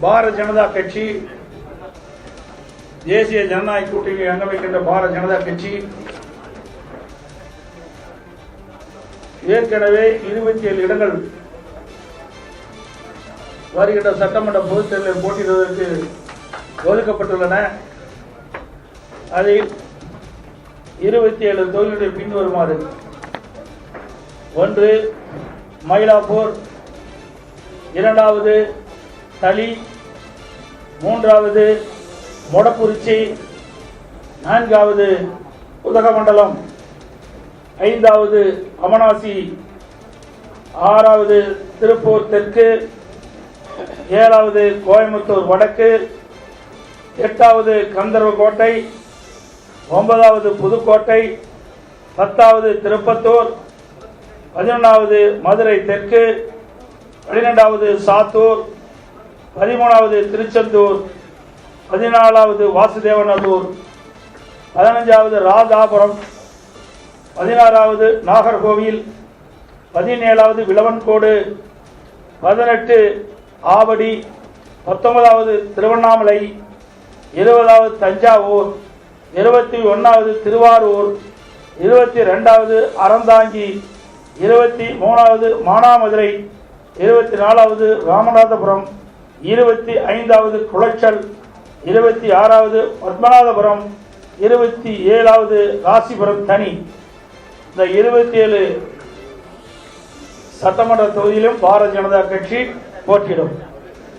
பாரதிய ஜனதா கட்சி, தேசிய ஜனநாயக கூட்டணி அங்க வைக்கின்ற பாரதிய ஜனதா கட்சி ஏற்கனவே 27 இடங்கள் வருகின்ற சட்டமன்ற பொதுத் தேர்தலில் போட்டியிடுவதற்கு ஒதுக்கப்பட்டுள்ளன. அதில் 27 தொகுதிகளில் பின்வருமாறு: 1 மயிலாப்பூர், 2வது தளி, 3வது மொடக்குறிச்சி, 4வது உதகமண்டலம், 5வது அமனாசி, 6வது திருப்பூர் தெற்கு, 7வது கோயம்புத்தூர் வடக்கு, 8வது கந்தர்வக்கோட்டை, 9வது புதுக்கோட்டை, 10வது திருப்பத்தூர், 11வது மதுரை தெற்கு, 12வது சாத்தூர், 13வது திருச்செந்தூர், 14வது வாசுதேவநல்லூர், 15வது ராதாபுரம், 16வது நாகர்கோவில், 17வது விளவன்கோடு, 18 ஆவடி, 19வது திருவண்ணாமலை, 20வது தஞ்சாவூர், 21வது திருவாரூர், 22வது அறந்தாங்கி, 23வது மானாமதுரை, 24வது ராமநாதபுரம், 25வது குளச்சல், 26வது பத்மநாபபுரம், 27வது ராசிபுரம் தனி. இந்த 27 சட்டமன்ற தொகுதியிலும் பாரதிய ஜனதா கட்சி போட்டியிடும்.